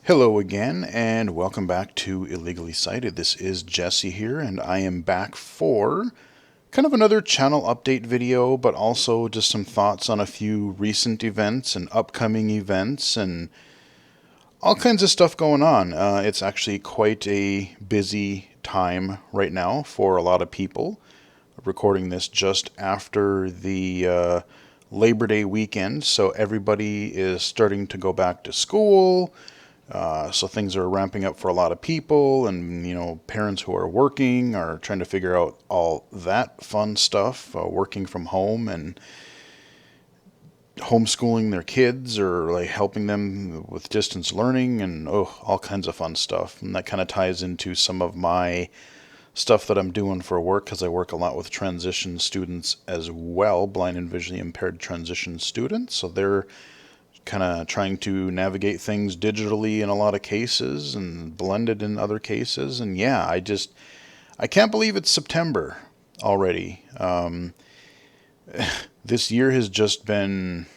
Hello again, and welcome back to Illegally Cited. This is Jesse here, and I am back for kind of another channel update video, but also just some thoughts on a few recent events and upcoming events and all kinds of stuff going on. It's actually quite a busy time right now for a lot of people. Recording this just after the Labor Day weekend, so everybody is starting to go back to school. So things are ramping up for a lot of people, and parents who are working are trying to figure out all that fun stuff, working from home and homeschooling their kids, or like helping them with distance learning, and all kinds of fun stuff. And that kind of ties into some of my stuff that I'm doing for work, because I work a lot with transition students as well, blind and visually impaired transition students. So they're kind of trying to navigate things digitally in a lot of cases and blended in other cases. And yeah, I can't believe it's September already. This year has just been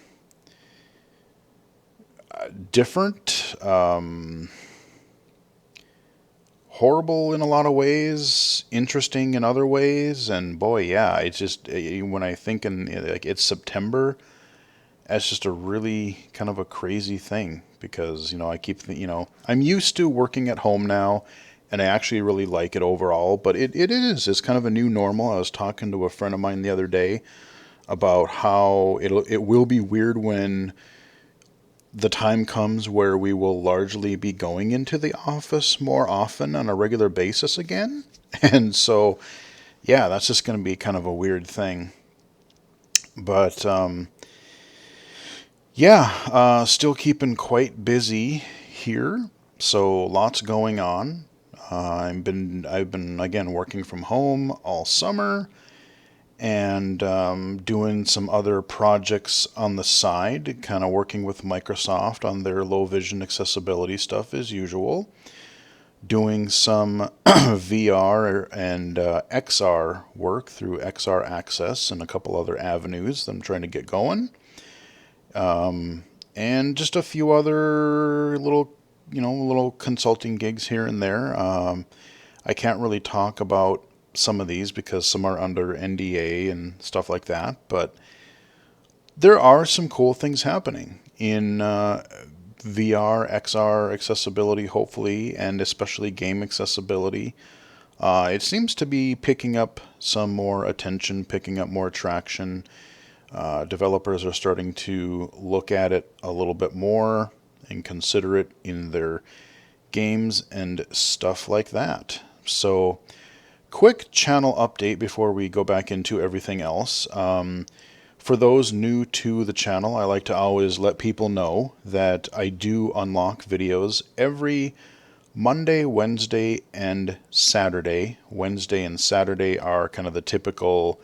different, horrible in a lot of ways, interesting in other ways. And boy, yeah, it's just, when I think like it's September, that's just a really kind of a crazy thing, because I'm used to working at home now, and I actually really like it overall. But it's kind of a new normal. I was talking to a friend of mine the other day about how it will be weird when the time comes where we will largely be going into the office more often on a regular basis again. And so yeah, that's just going to be kind of a weird thing. But yeah, still keeping quite busy here. So lots going on. I've been again working from home all summer, and doing some other projects on the side, kind of working with Microsoft on their low vision accessibility stuff as usual. Doing some VR and XR work through XR Access and a couple other avenues that I'm trying to get going. And just a few other little consulting gigs here and there. I can't really talk about some of these because some are under NDA and stuff like that, but there are some cool things happening in VR, XR accessibility, hopefully, and especially game accessibility. It seems to be picking up some more attention, picking up more traction. Developers are starting to look at it a little bit more and consider it in their games and stuff like that. So, quick channel update before we go back into everything else. For those new to the channel, I like to always let people know that I do unlock videos every Monday, Wednesday, and Saturday. Wednesday and Saturday are kind of the typical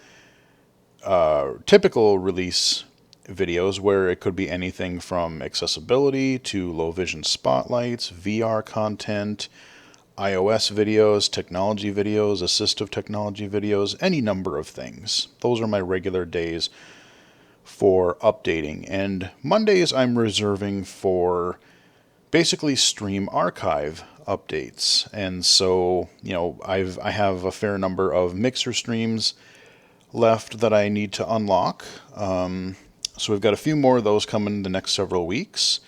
release videos, where it could be anything from accessibility to low vision spotlights, VR content, iOS videos, technology videos, assistive technology videos, any number of things. Those are my regular days for updating. And Mondays I'm reserving for basically stream archive updates. And so, I have a fair number of Mixer streams left that I need to unlock. So we've got a few more of those coming in the next several weeks.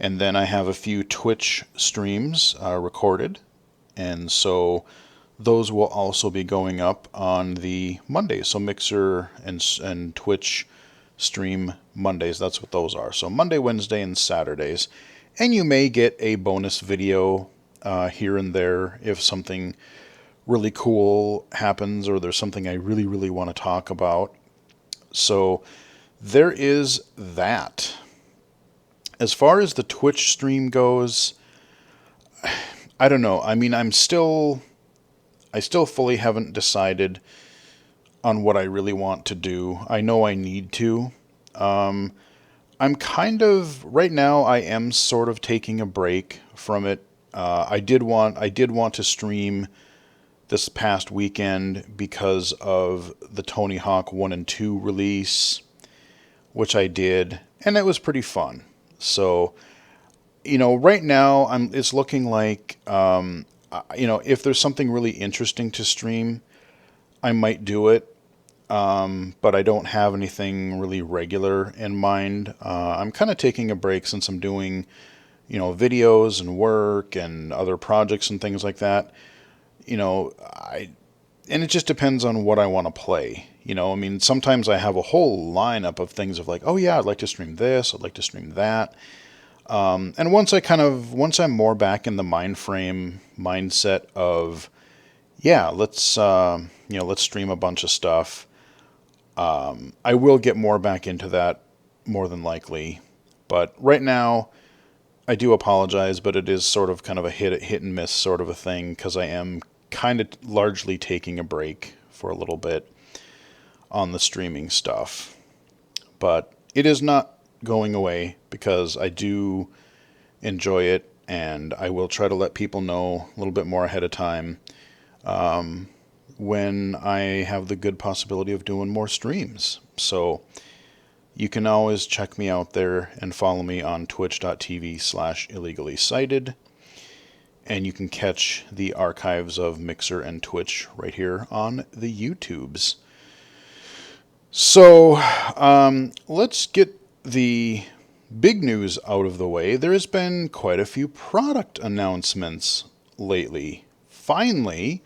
And then I have a few Twitch streams recorded. And so those will also be going up on the Mondays. So Mixer and Twitch stream Mondays, that's what those are. So Monday, Wednesday, and Saturdays. And you may get a bonus video here and there if something really cool happens, or there's something I really, really want to talk about. So there is that. As far as the Twitch stream goes, I don't know. I mean, I still fully haven't decided on what I really want to do. I know I need to. I'm kind of, right now, I am sort of taking a break from it. I did want to stream this past weekend because of the Tony Hawk 1 and 2 release, which I did, and it was pretty fun. So right now it's looking like, if there's something really interesting to stream, I might do it. But I don't have anything really regular in mind. I'm kind of taking a break since I'm doing, videos and work and other projects and things like that. And it just depends on what I want to play. I mean, sometimes I have a whole lineup of things of like, oh yeah, I'd like to stream this, I'd like to stream that. And once I'm more back in the mindset of, yeah, let's stream a bunch of stuff. I will get more back into that more than likely. But right now, I do apologize, but it is sort of kind of a hit and miss sort of a thing because I am kind of largely taking a break for a little bit on the streaming stuff. But it is not going away because I do enjoy it, and I will try to let people know a little bit more ahead of time when I have the good possibility of doing more streams. So you can always check me out there and follow me on twitch.tv/illegally-sighted. And you can catch the archives of Mixer and Twitch right here on the YouTubes. So let's get the big news out of the way. There has been quite a few product announcements lately. Finally,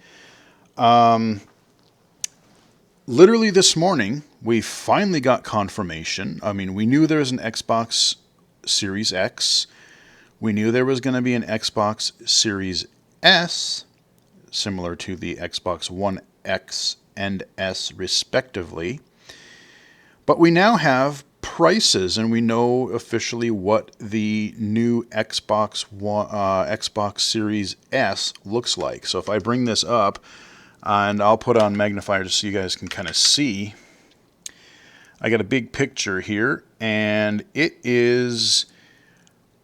literally this morning, we finally got confirmation. I mean, we knew there was an Xbox Series X. We knew there was going to be an Xbox Series S, similar to the Xbox One X and S respectively. But we now have prices, and we know officially what the new Xbox Series S looks like. So if I bring this up, and I'll put on magnifier just so you guys can kind of see. I got a big picture here, and it is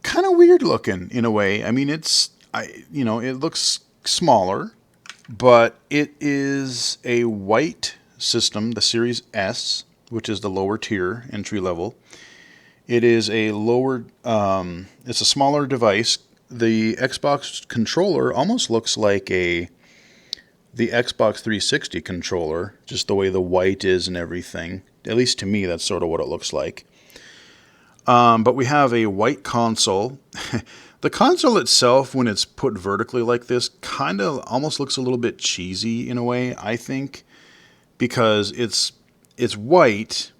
kind of weird looking in a way. I mean, it looks smaller, but it is a white system, the Series S, which is the lower tier, entry level. It is it's a smaller device. The Xbox controller almost looks like the Xbox 360 controller, just the way the white is and everything. At least to me, that's sort of what it looks like. But we have a white console. The console itself, when it's put vertically like this, kind of almost looks a little bit cheesy in a way, I think, because it's white,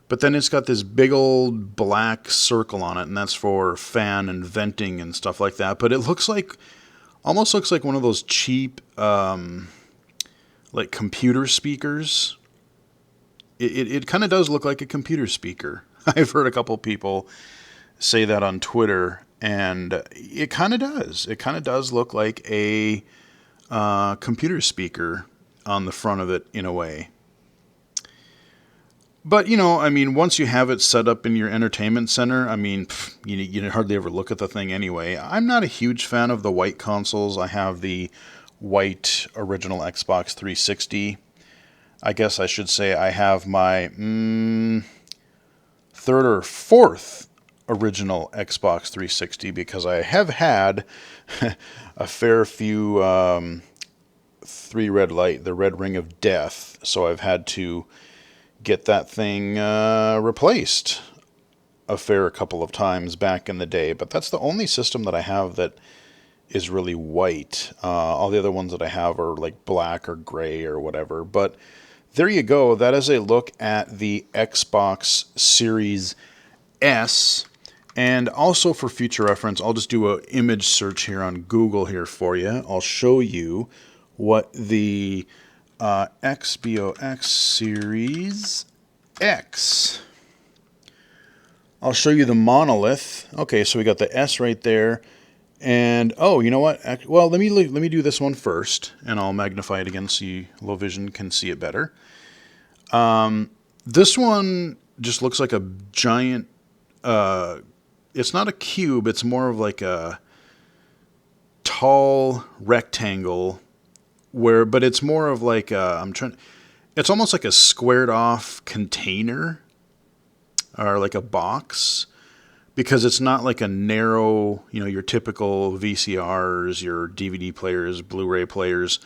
but then it's got this big old black circle on it, and that's for fan and venting and stuff like that. But it almost looks like one of those cheap, like computer speakers. It kind of does look like a computer speaker. I've heard a couple people say that on Twitter, and it kind of does. It kind of does look like a computer speaker on the front of it in a way. But, I mean, once you have it set up in your entertainment center, I mean, you hardly ever look at the thing anyway. I'm not a huge fan of the white consoles. I have the white original Xbox 360. I guess I should say I have my third or fourth original Xbox 360 because I have had a fair few the red ring of death. So I've had to get that thing replaced a fair couple of times back in the day. But that's the only system that I have that is really white. All the other ones that I have are like black or gray or whatever. But there you go. That is a look at the Xbox Series S. And also for future reference, I'll just do an image search here on Google here for you. I'll show you what the XBOX Series X. I'll show you the monolith. Okay, so we got the S right there. And, oh, you know what? Well, let me do this one first, and I'll magnify it again so low vision can see it better. This one just looks like a giant, it's not a cube, it's more of like a tall rectangle, but it's more of like it's almost like a squared off container, or like a box. because it's not like a narrow, your typical VCRs, your DVD players, Blu-ray players.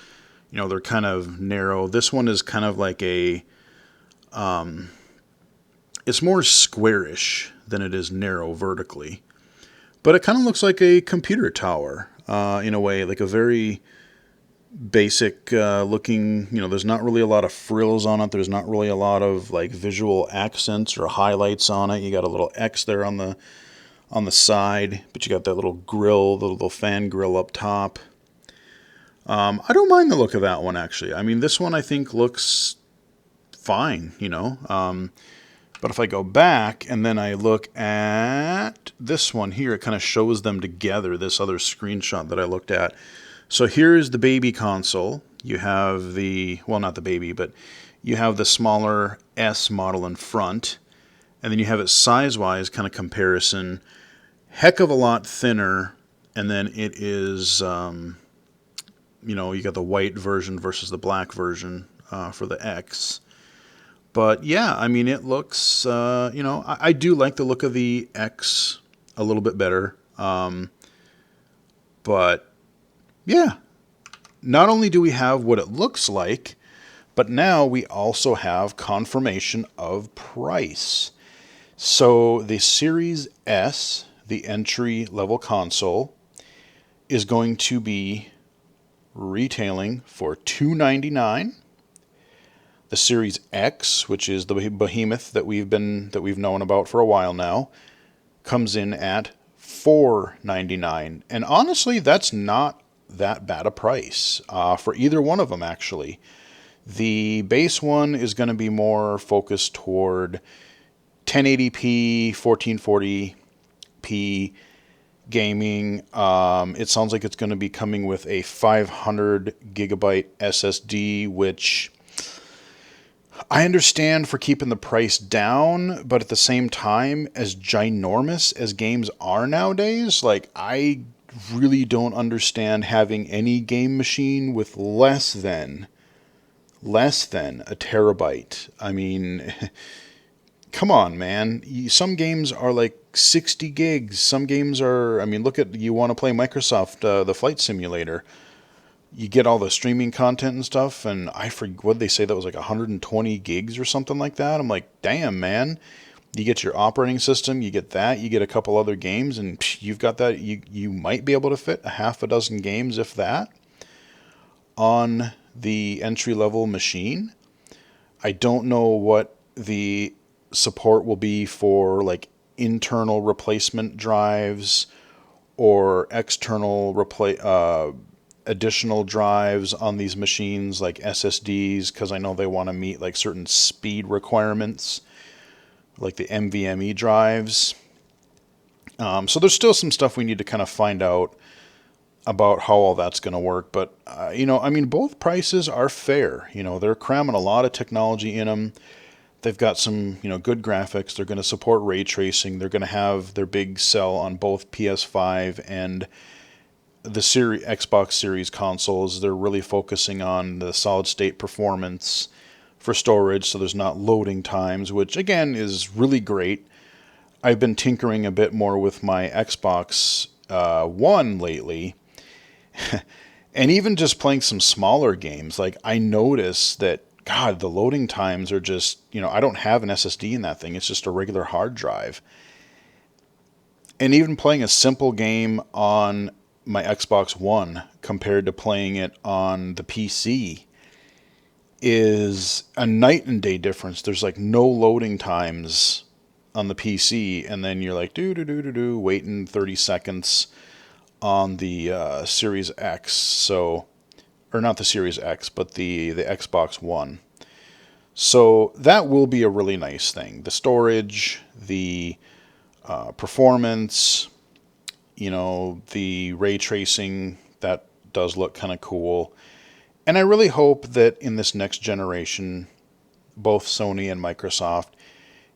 They're kind of narrow. This one is kind of like it's more squarish than it is narrow vertically. But it kind of looks like a computer tower, in a way, like a very basic looking, there's not really a lot of frills on it. There's not really a lot of like visual accents or highlights on it. You got a little X there on the side, but you got that little grill, the little fan grill up top. I don't mind the look of that one, actually. I mean, this one I think looks fine, but if I go back and then I look at this one here, it kind of shows them together, this other screenshot that I looked at. So here's the baby console. You have not the baby, but you have the smaller S model in front. And then you have it size-wise kind of comparison. Heck of a lot thinner. And then it is, you got the white version versus the black version for the X. But yeah, I mean, it looks, I do like the look of the X a little bit better. But yeah, not only do we have what it looks like, but now we also have confirmation of price. So the Series S, the entry-level console, is going to be retailing for $299. The Series X, which is the behemoth that we've known about for a while now, comes in at $499. And honestly, that's not that bad a price for either one of them, actually. The base one is going to be more focused toward 1080p, 1440p gaming. It sounds like it's going to be coming with a 500 gigabyte SSD, which I understand for keeping the price down, but at the same time, as ginormous as games are nowadays, like, I really don't understand having any game machine with less than a terabyte. I mean, come on, man. Some games are like 60 gigs. Some games are, you want to play Microsoft, the Flight Simulator. You get all the streaming content and stuff, and I forget what they say, that was like 120 gigs or something like that. I'm like, damn, man. You get your operating system, you get that, you get a couple other games, and you've got that. You might be able to fit a half a dozen games, if that, on the entry-level machine. I don't know what the support will be for like internal replacement drives or external additional drives on these machines, like SSDs, because I know they want to meet like certain speed requirements, like the NVMe drives. So there's still some stuff we need to kind of find out about how all that's going to work. But, both prices are fair. They're cramming a lot of technology in them. They've got some, good graphics. They're going to support ray tracing. They're going to have their big sell on both PS5 and the Xbox Series consoles. They're really focusing on the solid state performance for storage, so there's not loading times, which again is really great. I've been tinkering a bit more with my Xbox One lately, and even just playing some smaller games. Like, I notice that, God, the loading times are just, I don't have an SSD in that thing. It's just a regular hard drive. And even playing a simple game on my Xbox One compared to playing it on the PC is a night and day difference. There's like no loading times on the PC, and then you're like waiting 30 seconds on the Series X. So, or not the Series X, but the Xbox One. So that will be a really nice thing. The storage, the performance, the ray tracing, that does look kind of cool. And I really hope that in this next generation, both Sony and Microsoft,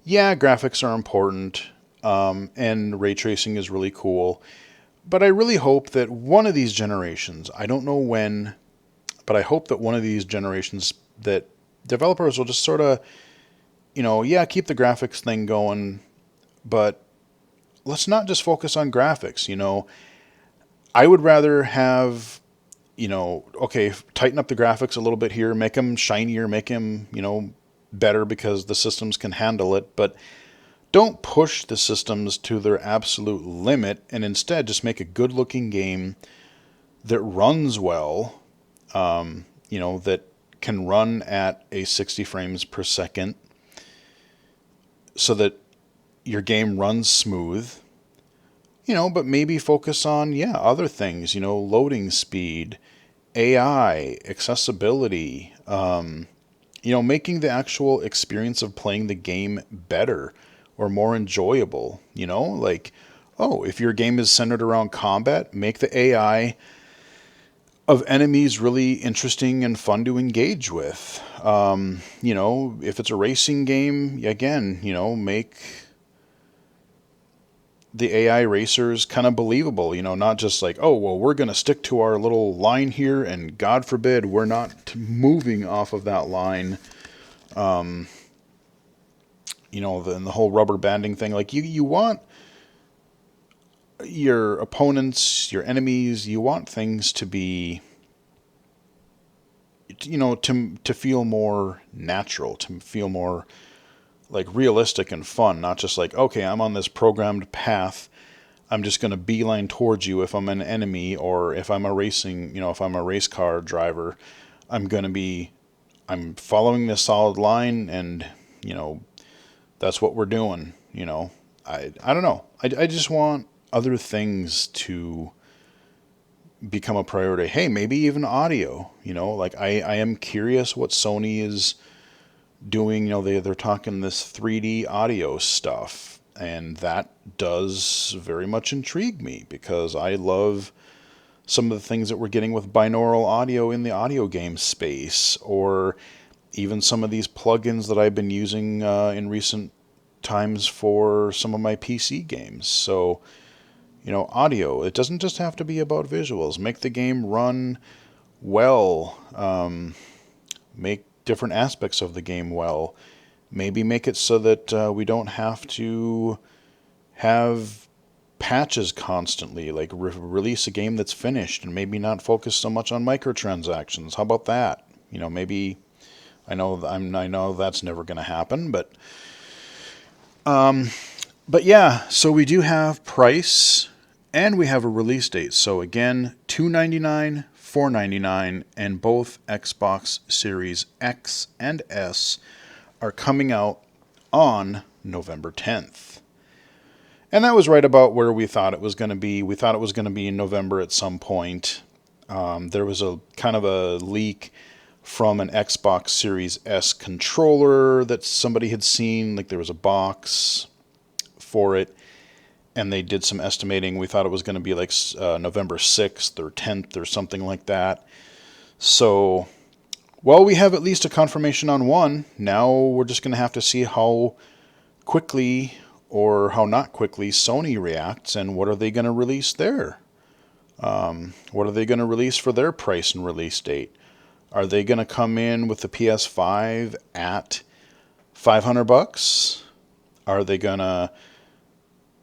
yeah, graphics are important, and ray tracing is really cool. But I really hope that one of these generations, I don't know when, but I hope that one of these generations that developers will just sort of, keep the graphics thing going, but let's not just focus on graphics. I would rather have, okay, tighten up the graphics a little bit here, make them shinier, make them, better because the systems can handle it, but don't push the systems to their absolute limit, and instead just make a good looking game that runs well, that can run at a 60 frames per second so that your game runs smooth, but maybe focus on, other things, loading speed, AI, accessibility, making the actual experience of playing the game better or more enjoyable, like, oh, if your game is centered around combat, make the AI of enemies really interesting and fun to engage with. If it's a racing game, again, make the AI racers kind of believable, not just like, oh, well, we're going to stick to our little line here and God forbid we're not moving off of that line. The whole rubber banding thing, like you want your opponents, your enemies, you want things to be, to feel more natural, to feel more like realistic and fun, not just like, okay, I'm on this programmed path. I'm just going to beeline towards you if I'm an enemy, or if I'm a racing, if I'm a race car driver, I'm following this solid line, and, that's what we're doing. I don't know. I just want other things to become a priority. Hey, maybe even audio, like I am curious what Sony is doing. They're talking this 3D audio stuff, and that does very much intrigue me because I love some of the things that we're getting with binaural audio in the audio game space, or even some of these plugins that I've been using in recent times for some of my PC games. So, audio, it doesn't just have to be about visuals. Make the game run well. Make different aspects of the game well. Maybe make it so that we don't have to have patches constantly, like release a game that's finished and maybe not focus so much on microtransactions. How about that? Maybe I know that's never going to happen, but yeah, so we do have price and we have a release date. So again, $299, $499, and both Xbox Series X and S are coming out on November 10th. And that was right about where we thought it was going to be. We thought it was going to be in November at some point. There was a kind of a leak from an Xbox Series S controller that somebody had seen. Like there was a box for it, and they did some estimating. We thought it was going to be like November 6th or 10th or something like that. So, well, we have at least a confirmation on one. Now we're just going to have to see how quickly or how not quickly Sony reacts, and what are they going to release there? What are they going to release for their price and release date? Are they going to come in with the PS5 at $500? Are they going to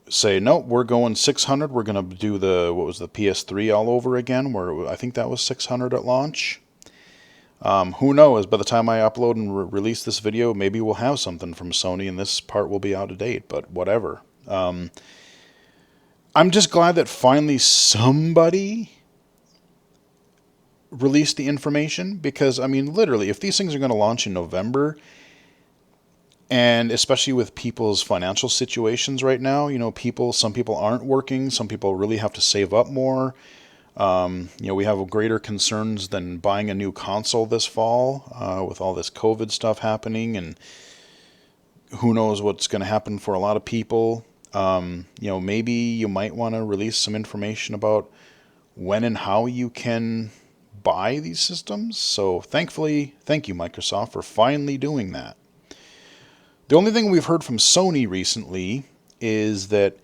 say, no, we're going 600. We're going to do the PS3 all over again, where I think that was 600 at launch. Who knows? By the time I upload and release this video, maybe we'll have something from Sony and this part will be out of date, but whatever. I'm just glad that finally somebody released the information, because, literally, if these things are going to launch in November, and especially with people's financial situations right now, some people aren't working, some people really have to save up more. We have greater concerns than buying a new console this fall, with all this COVID stuff happening, and who knows what's going to happen for a lot of people. Maybe you might want to release some information about when and how you can buy these systems. So thankfully, thank you, Microsoft, for finally doing that. The only thing we've heard from Sony recently is that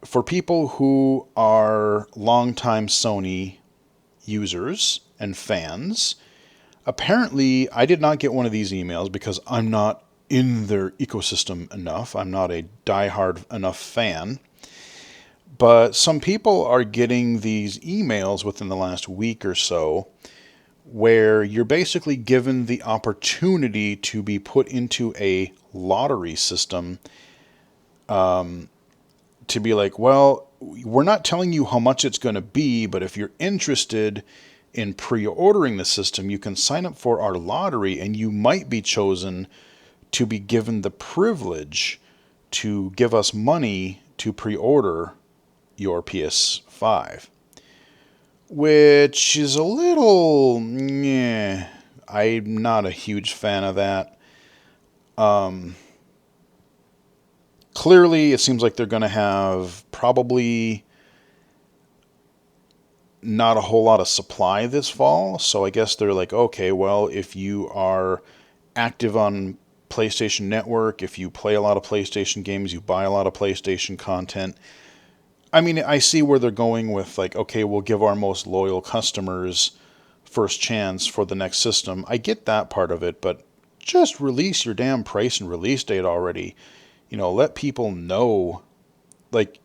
for people who are longtime Sony users and fans, apparently I did not get one of these emails because I'm not in their ecosystem enough. I'm not a diehard enough fan. But some people are getting these emails within the last week or so where you're basically given the opportunity to be put into a lottery system, to be like, well, we're not telling you how much it's going to be, but if you're interested in pre-ordering the system, you can sign up for our lottery and you might be chosen to be given the privilege to give us money to pre-order your PS5. Which is a little, yeah, I'm not a huge fan of that. Clearly, it seems like they're going to have probably not a whole lot of supply this fall. So I guess they're like, okay, well, if you are active on PlayStation Network, if you play a lot of PlayStation games, you buy a lot of PlayStation content. I mean, I see where they're going with like, okay, we'll give our most loyal customers first chance for the next system. I get that part of it, but just release your damn price and release date already. Let people know. Like,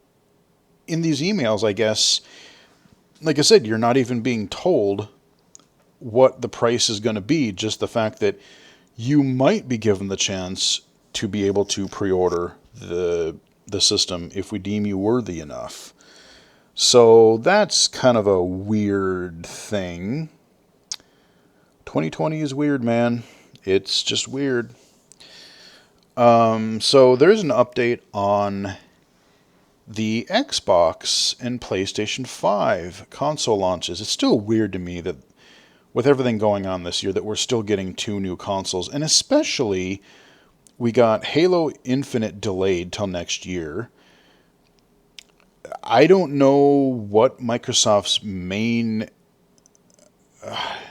in these emails, I guess, like I said, you're not even being told what the price is going to be. Just the fact that you might be given the chance to be able to pre-order the system if we deem you worthy enough. So that's kind of a weird thing. 2020 is weird, man. It's just weird. So there's an update on the Xbox and PlayStation 5 console launches. It's still weird to me that with everything going on this year that we're still getting 2 new consoles, and especially we got Halo Infinite delayed till next year. I don't know what Microsoft's main...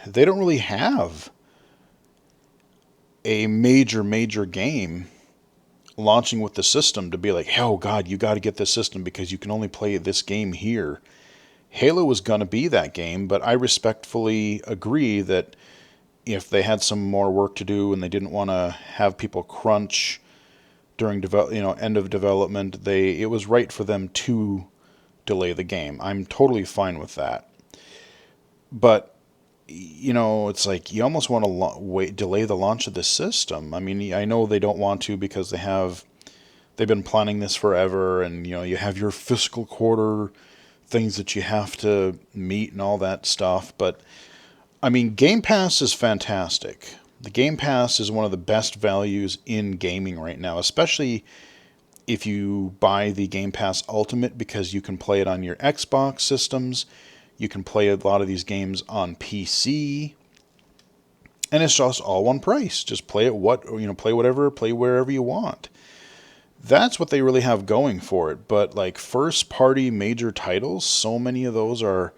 they don't really have a major game launching with the system to be like, oh God, you got to get this system because you can only play this game here. Halo was going to be that game, but I respectfully agree that if they had some more work to do and they didn't want to have people crunch during end of development, it was right for them to delay the game. I'm totally fine with that. But it's like you almost want to delay the launch of this system. I mean, I know they don't want to because they've been planning this forever, and you have your fiscal quarter things that you have to meet and all that stuff. But I mean, Game Pass is fantastic. The Game Pass is one of the best values in gaming right now, especially if you buy the Game Pass Ultimate, because you can play it on your Xbox systems. You can play a lot of these games on PC, and it's just all one price. Just play play wherever you want. That's what they really have going for it. But like first party major titles, so many of those are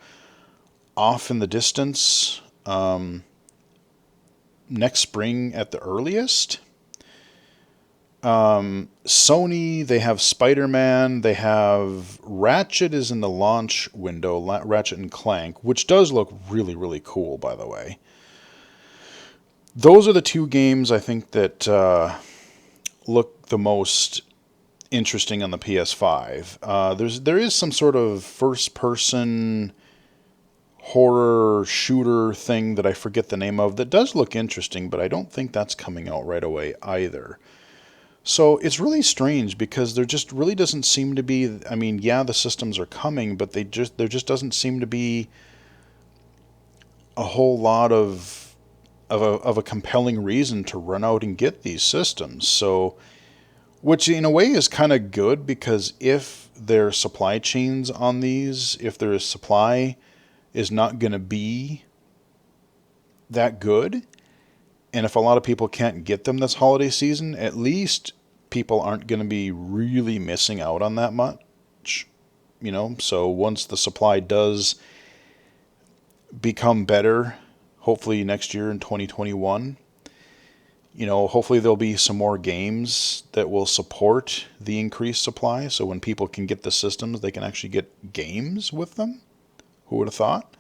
off in the distance. Next spring at the earliest. Sony, they have Spider-Man, they have Ratchet is in the launch window, Ratchet and Clank, which does look really, really cool, by the way. Those are the 2 games I think that look the most interesting on the PS5. There is some sort of first-person horror shooter thing that I forget the name of that does look interesting, but I don't think that's coming out right away either. So it's really strange because there just really doesn't seem to be, I mean, yeah, the systems are coming, but there just doesn't seem to be a whole lot of a compelling reason to run out and get these systems. So, which in a way is kind of good, because if their supply chains on these, if their supply is not going to be that good, and if a lot of people can't get them this holiday season, at least people aren't going to be really missing out on that much. So once the supply does become better, hopefully next year in 2021, hopefully there'll be some more games that will support the increased supply. So when people can get the systems, they can actually get games with them. Who would have thought?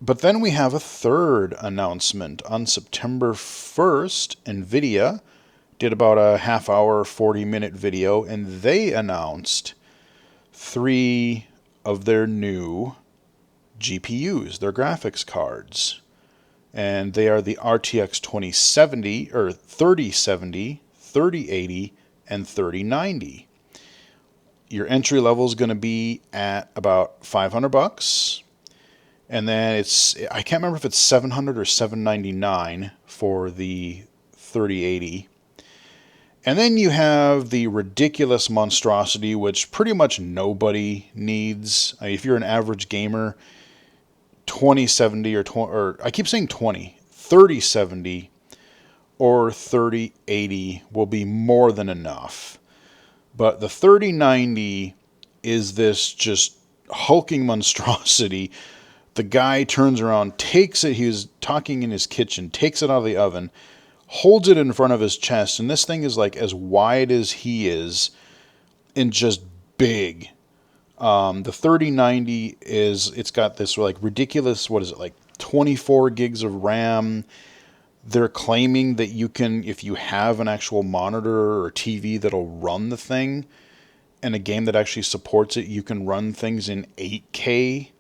But then we have a third announcement. On September 1st, NVIDIA did about a half hour, 40-minute video, and they announced 3 of their new GPUs, their graphics cards. And they are the RTX 2070, or 3070, 3080, and 3090. Your entry level is going to be at about $500. And then I can't remember if it's $700 or $799 for the 3080. And then you have the ridiculous monstrosity, which pretty much nobody needs. I mean, if you're an average gamer, 2070 or I keep saying 3070 or 3080 will be more than enough. But the 3090 is this just hulking monstrosity. The guy turns around, takes it, he was talking in his kitchen, takes it out of the oven, holds it in front of his chest, and this thing is like as wide as he is and just big. The 3090 it's got this like ridiculous, what is it, like 24 gigs of RAM. They're claiming that you can, if you have an actual monitor or TV that'll run the thing, and a game that actually supports it, you can run things in 8K.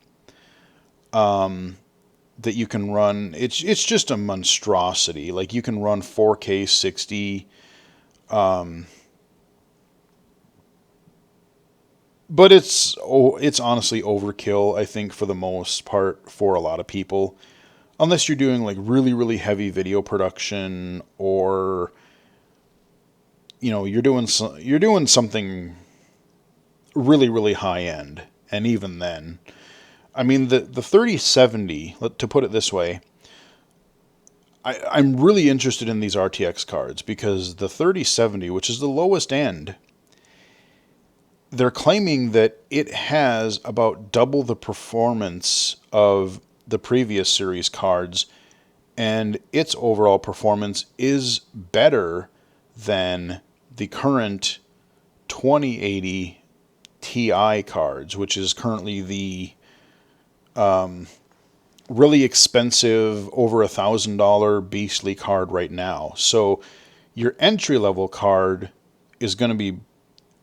That you can run, it's just a monstrosity. Like you can run 4K 60. But it's honestly overkill, I think, for the most part, for a lot of people. Unless you're doing like really, really heavy video production, or you're doing something really, really high end. And even then, I mean, the 3070, to put it this way, I'm really interested in these RTX cards because the 3070, which is the lowest end, they're claiming that it has about double the performance of the previous series cards, and its overall performance is better than the current 2080 Ti cards, which is currently the really expensive, over $1,000 beastly card right now. So your entry level card is going to be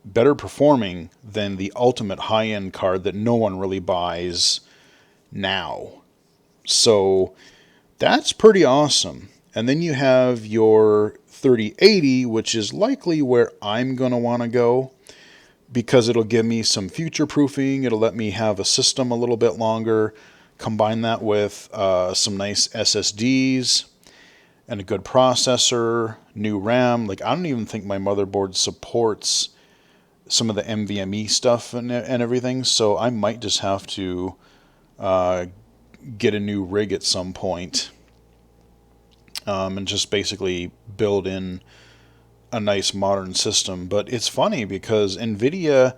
better performing than the ultimate high end card that no one really buys now. So that's pretty awesome. And then you have your 3080, which is likely where I'm going to want to go, because it'll give me some future proofing. It'll let me have a system a little bit longer. Combine that with some nice SSDs and a good processor, new RAM. Like, I don't even think my motherboard supports some of the NVMe stuff and everything. So I might just have to get a new rig at some point, and just basically build in a nice modern system. But it's funny because NVIDIA,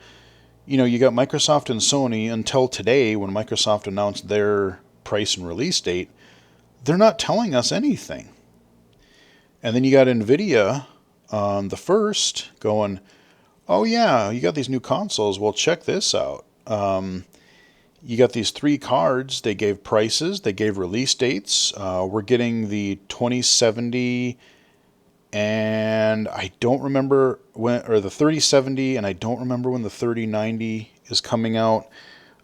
you got Microsoft and Sony until today when Microsoft announced their price and release date. They're not telling us anything. And then you got NVIDIA, the first, going, oh yeah, you got these new consoles. Well, check this out. You got these 3 cards. They gave prices. They gave release dates. We're getting the 2070, and I don't remember when, or the 3070, and I don't remember when the 3090 is coming out.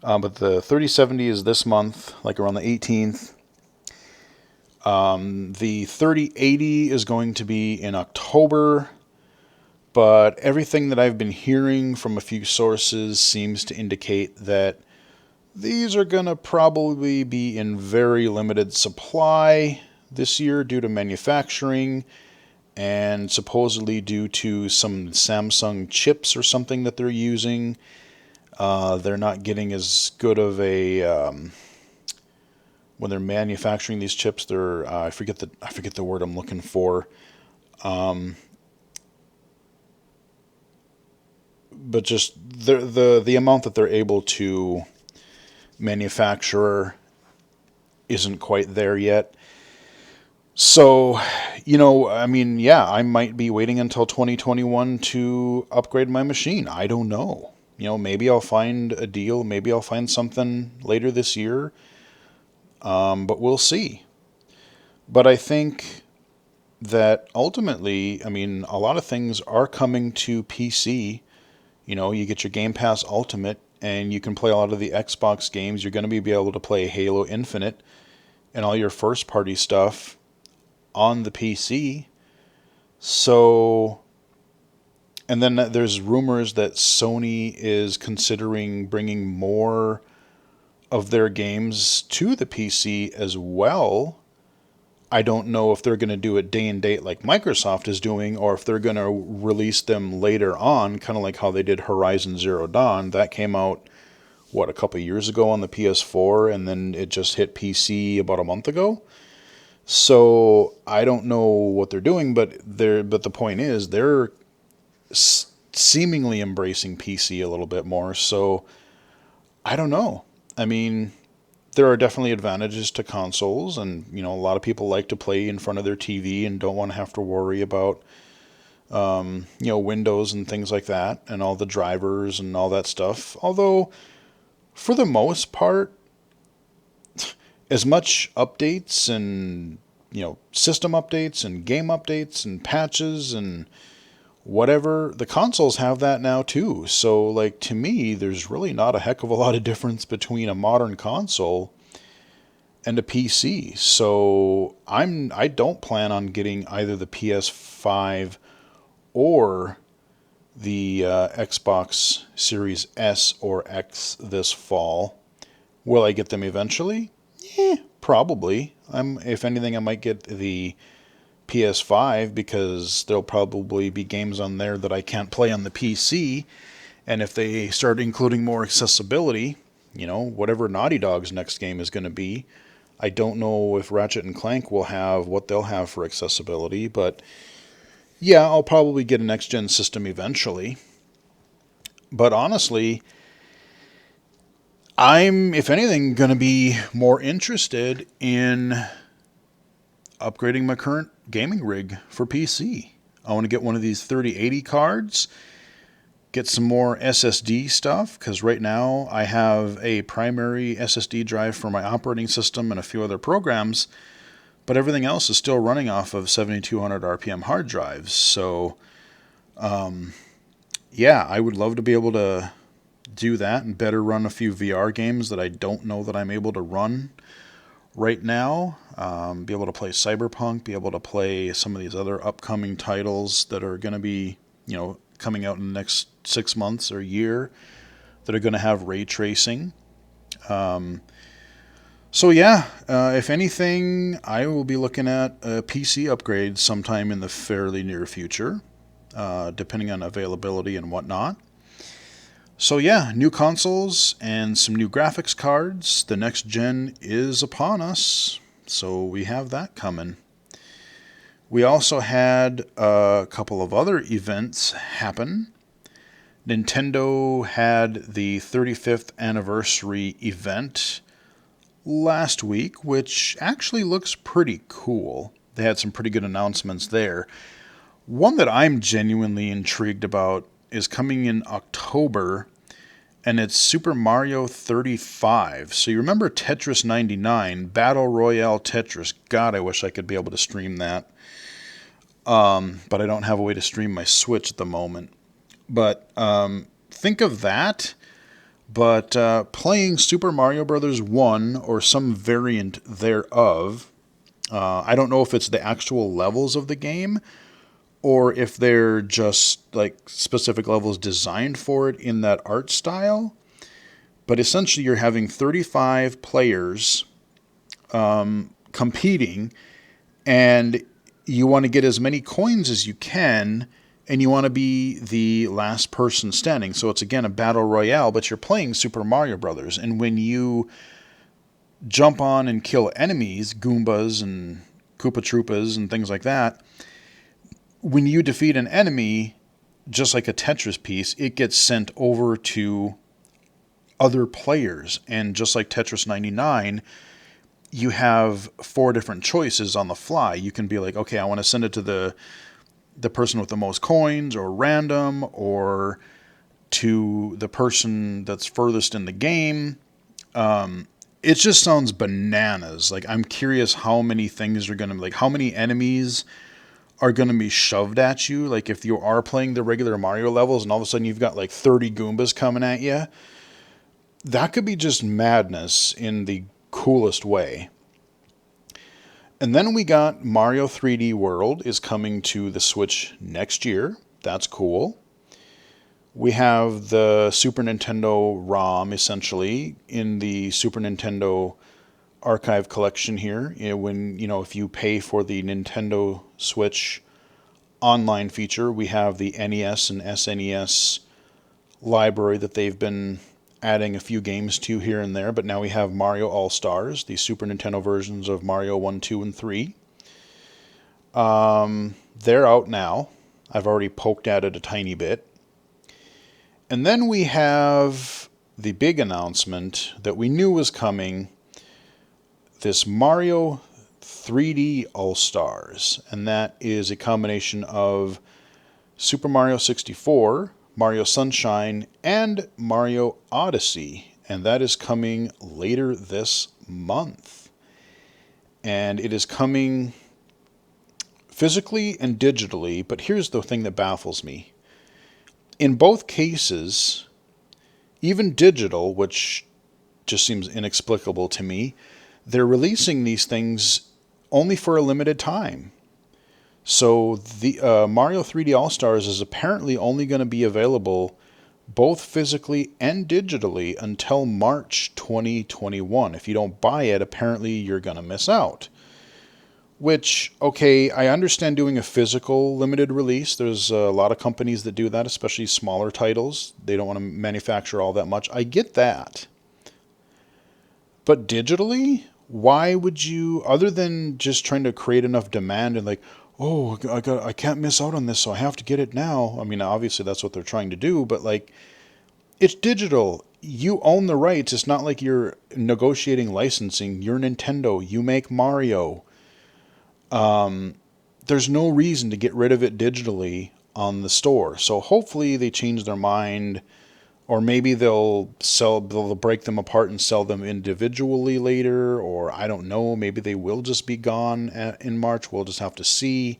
But the 3070 is this month, like around the 18th. The 3080 is going to be in October. But everything that I've been hearing from a few sources seems to indicate that these are going to probably be in very limited supply this year due to manufacturing, and supposedly due to some Samsung chips or something that they're using. They're not getting as good of a when they're manufacturing these chips. They're I forget the word I'm looking for. But just the amount that they're able to manufacture isn't quite there yet. So, I mean, yeah, I might be waiting until 2021 to upgrade my machine. I don't know. Maybe I'll find a deal. Maybe I'll find something later this year. But we'll see. But I think that ultimately, I mean, a lot of things are coming to PC. You know, you get your Game Pass Ultimate, and you can play a lot of the Xbox games. You're going to be able to play Halo Infinite and all your first party stuff on the PC. So, and then there's rumors that Sony is considering bringing more of their games to the PC as well. I don't know if they're going to do it day and date like Microsoft is doing, or if they're going to release them later on, kind of like how they did Horizon Zero Dawn. That came out, what, a couple years ago on the PS4, and then it just hit PC about a month ago. So I don't know what they're doing, but the point is they're seemingly embracing PC a little bit more. So I don't know. I mean, there are definitely advantages to consoles, and you know, a lot of people like to play in front of their TV and don't want to have to worry about you know, Windows and things like that, and all the drivers and all that stuff. Although, for the most part, as much updates and, you know, system updates and game updates and patches and whatever, the consoles have that now too. So, like, to me, there's really not a heck of a lot of difference between a modern console and a PC. So I don't plan on getting either the PS5 or the Xbox Series S or X this fall. Will I get them eventually? Probably. If anything, I might get the PS5 because there'll probably be games on there that I can't play on the PC. And if they start including more accessibility, you know, whatever Naughty Dog's next game is going to be, I don't know if Ratchet and Clank will have what they'll have for accessibility, but yeah, I'll probably get a next gen system eventually. But honestly, I'm, if anything, going to be more interested in upgrading my current gaming rig for PC. I want to get one of these 3080 cards, get some more SSD stuff, because right now I have a primary SSD drive for my operating system and a few other programs, but everything else is still running off of 7200 RPM hard drives. So, yeah, I would love to be able to do that and better run a few VR games that I don't know that I'm able to run right now. Be able to play Cyberpunk, be able to play some of these other upcoming titles that are going to be, you know, coming out in the next 6 months or year that are going to have ray tracing. So yeah, if anything, I will be looking at a PC upgrade sometime in the fairly near future, depending on availability and whatnot. So yeah, new consoles and some new graphics cards. The next gen is upon us, so we have that coming. We also had a couple of other events happen. Nintendo had the 35th anniversary event last week, which actually looks pretty cool. They had some pretty good announcements there. One that I'm genuinely intrigued about is coming in October, and it's Super Mario 35. So you remember Tetris 99, Battle Royale Tetris. God, I wish I could be able to stream that. But I don't have a way to stream my Switch at the moment. But think of that, but playing Super Mario Bros. 1 or some variant thereof. I don't know if it's the actual levels of the game or if they're just like specific levels designed for it in that art style. But essentially you're having 35 players competing, and you want to get as many coins as you can, and you want to be the last person standing. So it's again a battle royale, but you're playing Super Mario Brothers. And when you jump on and kill enemies, Goombas and Koopa Troopas and things like that, when you defeat an enemy, just like a Tetris piece, it gets sent over to other players. And just like Tetris 99, you have 4 different choices on the fly. You can be like, okay, I want to send it to the person with the most coins, or random, or to the person that's furthest in the game. It just sounds bananas. Like, I'm curious how many things are going to, like, how many enemies are going to be shoved at you. Like if you are playing the regular Mario levels and all of a sudden you've got like 30 Goombas coming at you, that could be just madness in the coolest way. And then we got Mario 3D World is coming to the Switch next year. That's cool. We have the Super Nintendo ROM, essentially, in the Super Nintendo Archive Collection here. If you pay for the Nintendo Switch online feature, we have the NES and SNES library that they've been adding a few games to here and there, but now we have Mario All-Stars, the Super Nintendo versions of Mario 1, 2, and 3. They're out now. I've already poked at it a tiny bit. And then we have the big announcement that we knew was coming, this Mario 3D All-Stars, and that is a combination of Super Mario 64, Mario Sunshine, and Mario Odyssey, and that is coming later this month. And it is coming physically and digitally, but here's the thing that baffles me. In both cases, even digital, which just seems inexplicable to me, they're releasing these things only for a limited time. So the Mario 3D All-Stars is apparently only going to be available both physically and digitally until March 2021. If you don't buy it, apparently you're going to miss out. Which, okay, I understand doing a physical limited release. There's a lot of companies that do that, especially smaller titles. They don't want to manufacture all that much. I get that. But digitally, why would you, other than just trying to create enough demand and like, oh, I can't miss out on this, so I have to get it now. I mean, obviously that's what they're trying to do, but like, it's digital. You own the rights. It's not like you're negotiating licensing. You're Nintendo. You make Mario. There's no reason to get rid of it digitally on the store. So hopefully they change their mind, or maybe they'll break them apart and sell them individually later, or I don't know, maybe they will just be gone in March. We'll just have to see.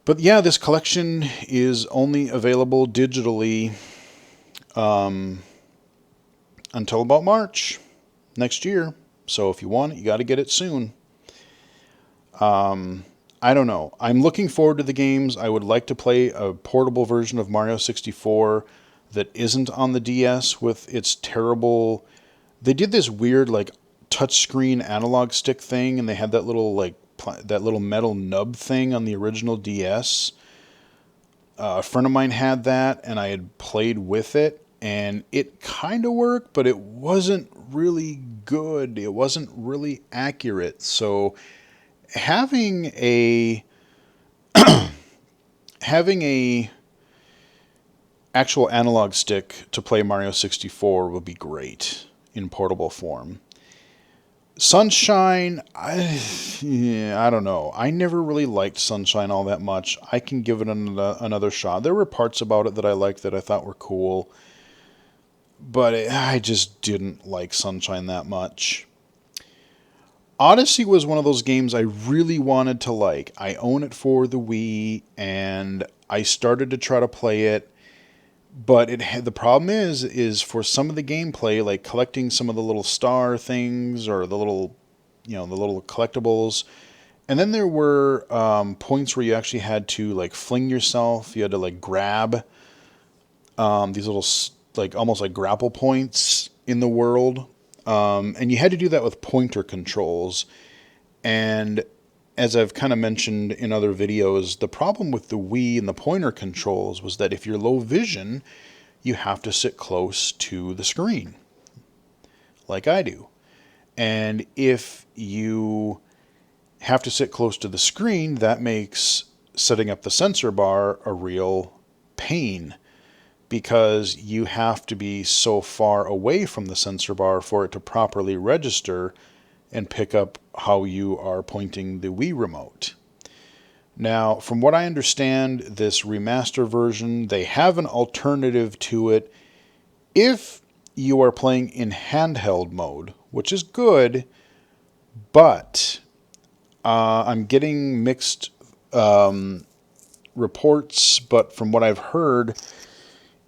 But yeah, this collection is only available digitally until about March next year. So if you want it, you got to get it soon. I don't know. I'm looking forward to the games. I would like to play a portable version of Mario 64 that isn't on the DS with its terrible... They did this weird, like, touchscreen analog stick thing, and they had that little, like, that little metal nub thing on the original DS. A friend of mine had that, and I had played with it, and it kind of worked, but it wasn't really good. It wasn't really accurate. So having a actual analog stick to play Mario 64 would be great in portable form. Sunshine, I don't know. I never really liked Sunshine all that much. I can give it another shot. There were parts about it that I liked that I thought were cool, but I just didn't like Sunshine that much. Odyssey was one of those games I really wanted to like. I own it for the Wii, and I started to try to play it, but the problem is for some of the gameplay, like collecting some of the little star things or the little collectibles, and then there were points where you actually had to like fling yourself. You had to like grab these little like almost like grapple points in the world. And you had to do that with pointer controls. And as I've kind of mentioned in other videos, the problem with the Wii and the pointer controls was that if you're low vision, you have to sit close to the screen, like I do. And if you have to sit close to the screen, that makes setting up the sensor bar a real pain, because you have to be so far away from the sensor bar for it to properly register and pick up how you are pointing the Wii remote. Now, from what I understand, this remaster version, they have an alternative to it if you are playing in handheld mode, which is good, but I'm getting mixed reports, but from what I've heard,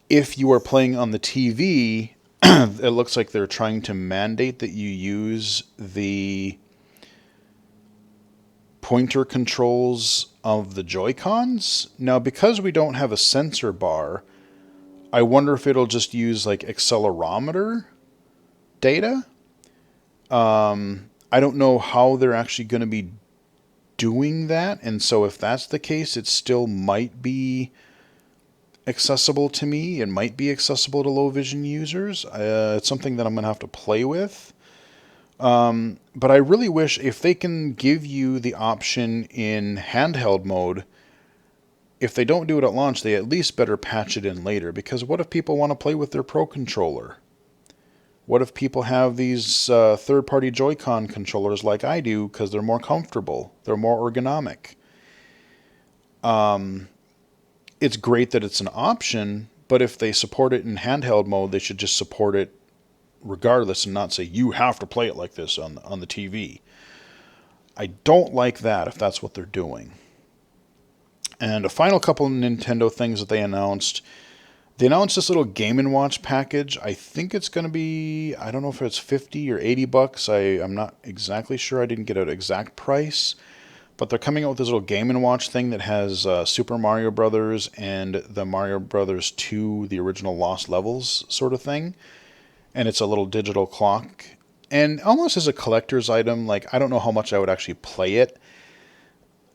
if you are playing on the TV, it looks like they're trying to mandate that you use the pointer controls of the Joy-Cons. Now, because we don't have a sensor bar, I wonder if it'll just use like accelerometer data. I don't know how they're actually going to be doing that, and so if that's the case, it still might be accessible to me. It might be accessible to low vision users. It's something that I'm going to have to play with. But I really wish if they can give you the option in handheld mode, if they don't do it at launch, they at least better patch it in later. Because what if people want to play with their Pro Controller? What if people have these third-party Joy-Con controllers like I do because they're more comfortable, they're more ergonomic? It's great that it's an option, but if they support it in handheld mode, they should just support it regardless and not say, you have to play it like this on the TV. I don't like that if that's what they're doing. And a final couple of Nintendo things that they announced. They announced this little Game & Watch package. I think it's going to be, I don't know if it's 50 or 80 bucks. I'm not exactly sure. I didn't get an exact price. But they're coming out with this little Game & Watch thing that has Super Mario Brothers and the Mario Brothers 2, the original Lost Levels sort of thing. And it's a little digital clock. And almost as a collector's item, like I don't know how much I would actually play it.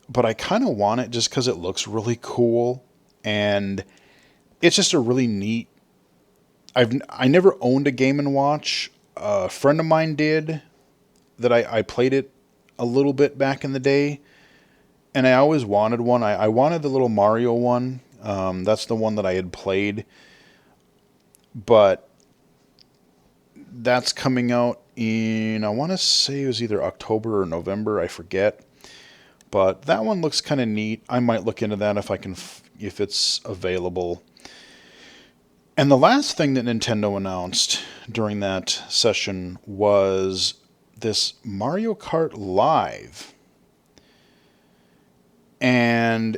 But I kind of want it just because it looks really cool. And it's just a really neat... I never owned a Game & Watch. A friend of mine did. That I played it a little bit back in the day. And I always wanted one. I wanted the little Mario one. That's the one that I had played. But that's coming out in, I want to say it was either October or November. I forget. But that one looks kind of neat. I might look into that if it's available. And the last thing that Nintendo announced during that session was this Mario Kart Live. And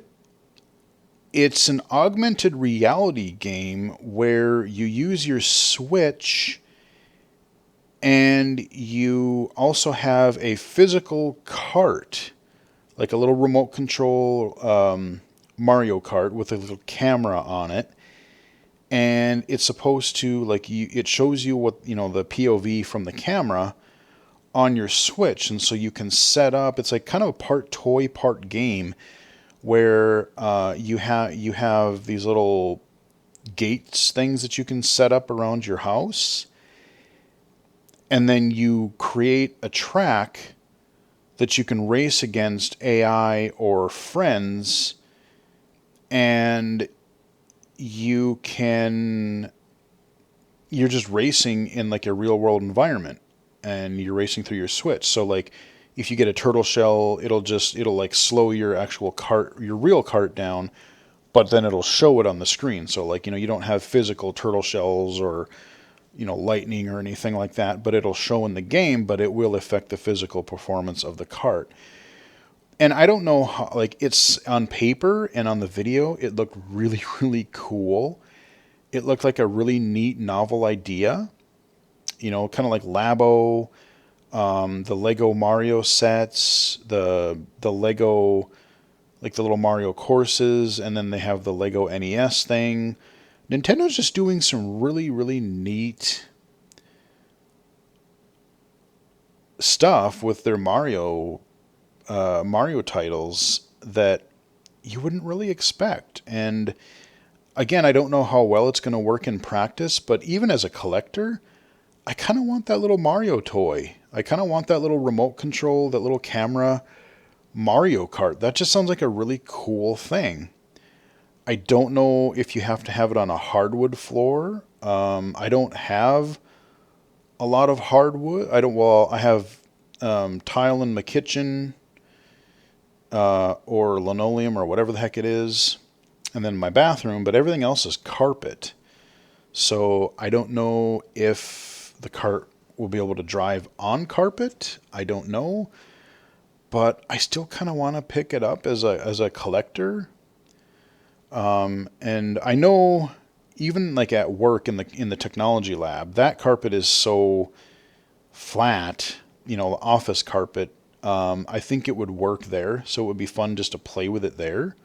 it's an augmented reality game where you use your Switch and you also have a physical cart, like a little remote control Mario Kart with a little camera on it. And it's supposed to, it shows you what, the POV from the camera on your Switch. And so you can set up, it's like kind of a part toy, part game, where you have these little gates things that you can set up around your house. And then you create a track that you can race against AI or friends. And you're just racing in like a real world environment, and you're racing through your Switch. So like if you get a turtle shell, it'll like slow your actual cart, your real cart down, but then it'll show it on the screen. So like, you don't have physical turtle shells or, lightning or anything like that, but it'll show in the game, but it will affect the physical performance of the cart. And I don't know how, it's on paper and on the video, it looked really, really cool. It looked like a really neat, novel idea. Kind of like Labo, the Lego Mario sets, the Lego, like the little Mario courses, and then they have the Lego NES thing. Nintendo's just doing some really, really neat stuff with their Mario titles that you wouldn't really expect. And again, I don't know how well it's going to work in practice, but even as a collector, I kind of want that little Mario toy. I kind of want that little remote control, that little camera Mario Kart. That just sounds like a really cool thing. I don't know if you have to have it on a hardwood floor. I don't have a lot of hardwood. I have tile in my kitchen, or linoleum or whatever the heck it is, and then my bathroom, but everything else is carpet. So I don't know if the cart will be able to drive on carpet. I don't know. but I still kind of want to pick it up as a collector. And I know even like at work in the technology lab, that carpet is so flat, office carpet. I think it would work there, so it would be fun just to play with it there,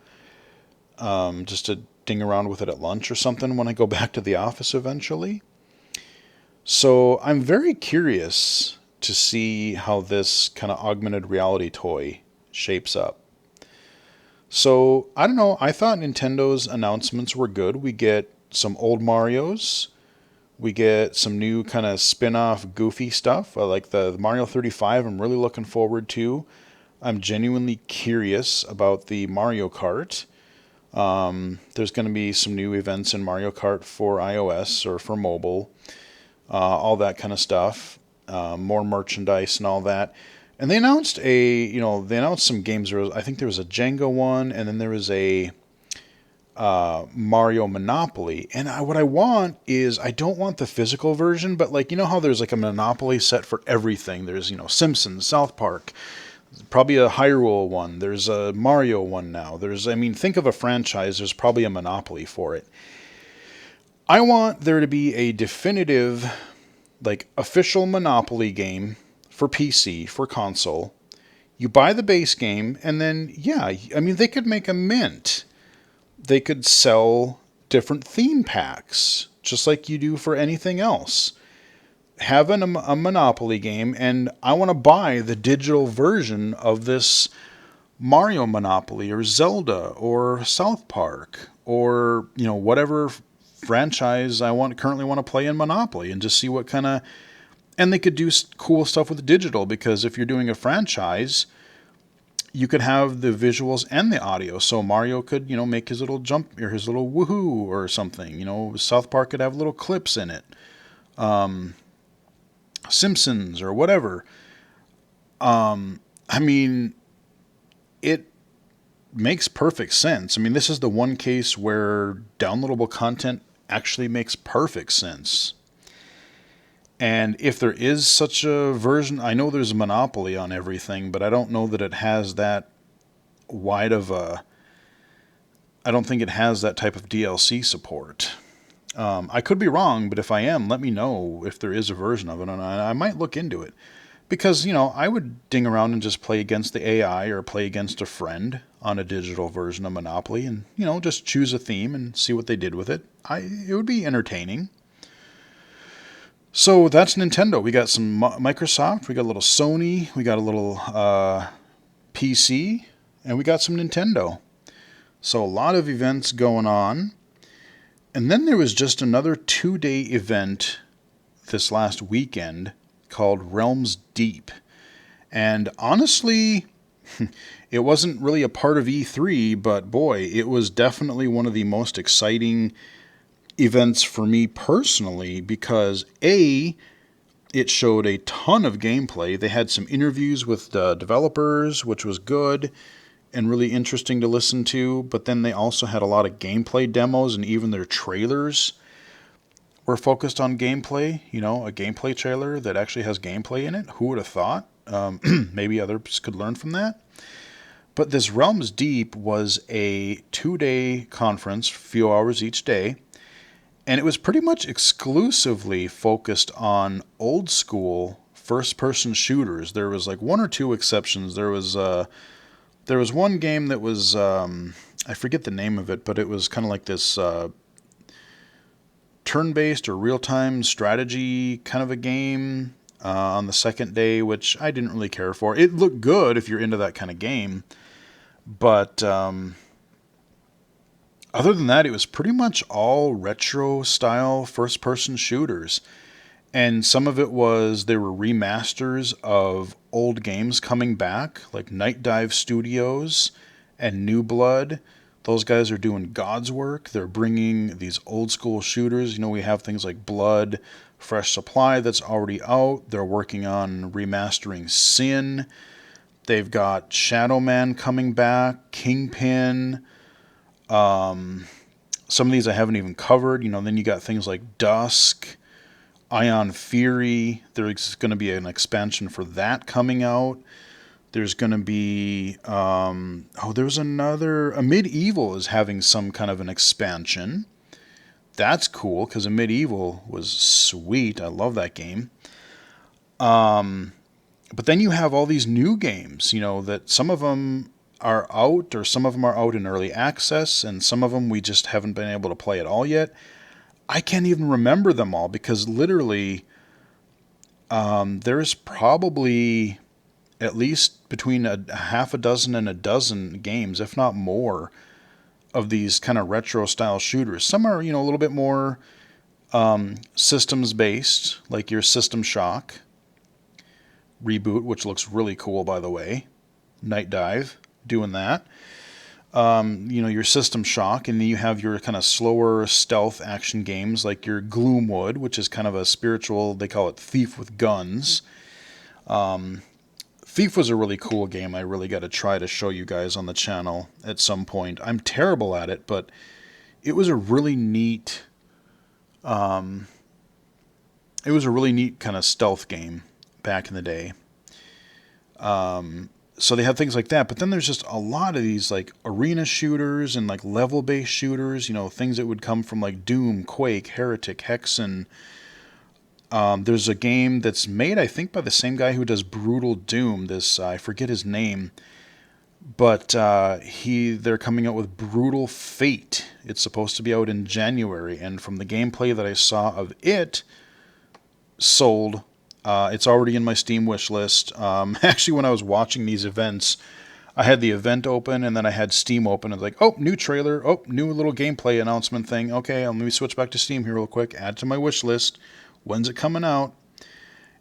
just to ding around with it at lunch or something when I go back to the office eventually. So I'm very curious to see how this kind of augmented reality toy shapes up. So I don't know. I thought Nintendo's announcements were good. We get some old Marios. We get some new kind of spin-off goofy stuff. Like the Mario 35 I'm really looking forward to. I'm genuinely curious about the Mario Kart. There's going to be some new events in Mario Kart for iOS or for mobile. All that kind of stuff. More merchandise and all that. And they announced they announced some games. I think there was a Jenga one, and then there was a Mario Monopoly. And what I want is, I don't want the physical version, but like, how there's like a Monopoly set for everything. There's, Simpsons, South Park, probably a Hyrule one. There's a Mario one now. Think of a franchise, there's probably a Monopoly for it. I want there to be a definitive, like, official Monopoly game for PC, for console. You buy the base game, and then, they could make a mint. They could sell different theme packs, just like you do for anything else. Have a Monopoly game, and I want to buy the digital version of this Mario Monopoly, or Zelda, or South Park, or, whatever franchise I currently want to play in Monopoly, and just see what kind of... And they could do cool stuff with digital, because if you're doing a franchise, you could have the visuals and the audio. So Mario could, make his little jump or his little woohoo or something. South Park could have little clips in it. Simpsons or whatever. It makes perfect sense. This is the one case where downloadable content actually makes perfect sense. And if there is such a version, I know there's a monopoly on everything, but I don't know that it has that wide of a... I don't think it has that type of DLC support. I could be wrong, but if I am, let me know if there is a version of it, and I might look into it. Because, I would ding around and just play against the AI or play against a friend on a digital version of Monopoly and, just choose a theme and see what they did with it. It would be entertaining. So that's Nintendo. We got some Microsoft, we got a little Sony, we got a little PC, and we got some Nintendo. So a lot of events going on. And then there was just another 2-day event this last weekend called Realms Deep. And honestly, it wasn't really a part of E3, but boy, it was definitely one of the most exciting events for me personally, because it showed a ton of gameplay. They had some interviews with the developers, which was good and really interesting to listen to, but then they also had a lot of gameplay demos, and even their trailers were focused on gameplay. A gameplay trailer that actually has gameplay in it. Who would have thought? Maybe others could learn from that. But this Realms Deep was a 2-day conference, a few hours each day. And it was pretty much exclusively focused on old school first-person shooters. There was like one or two exceptions. There was one game that was, I forget the name of it, but it was kind of like this turn-based or real-time strategy kind of a game on the second day, which I didn't really care for. It looked good if you're into that kind of game, but... other than that, it was pretty much all retro-style first-person shooters. And some of it was, they were remasters of old games coming back, like Night Dive Studios and New Blood. Those guys are doing God's work. They're bringing these old-school shooters. We have things like Blood, Fresh Supply that's already out. They're working on remastering Sin. They've got Shadow Man coming back, Kingpin... some of these I haven't even covered. Then you got things like Dusk, Ion Fury. There's going to be an expansion for that coming out. There's going to be, there's another, a Medieval is having some kind of an expansion. That's cool, because a Medieval was sweet. I love that game. But then you have all these new games, that some of them are out, or some of them are out in early access, and some of them we just haven't been able to play at all yet. I can't even remember them all, because literally there's probably at least between a half a dozen and a dozen games, if not more, of these kind of retro style shooters. Some are, a little bit more systems based, like your System Shock reboot, which looks really cool, by the way. Night Dive, doing that. Your System Shock, and then you have your kind of slower stealth action games like your Gloomwood, which is kind of a spiritual, they call it Thief with Guns. Thief was a really cool game. I really got to try to show you guys on the channel at some point. I'm terrible at it, but it was a really neat, kind of stealth game back in the day. So they have things like that, but then there's just a lot of these like arena shooters and like level-based shooters, things that would come from like Doom, Quake, Heretic, Hexen. There's a game that's made, I think, by the same guy who does Brutal Doom. I forget his name, but they're coming out with Brutal Fate. It's supposed to be out in January, and from the gameplay that I saw of it, sold. It's already in my Steam wish list. Actually, when I was watching these events, I had the event open, and then I had Steam open. I was like, oh, new trailer. Oh, new little gameplay announcement thing. Okay, let me switch back to Steam here real quick. Add to my wish list. When's it coming out?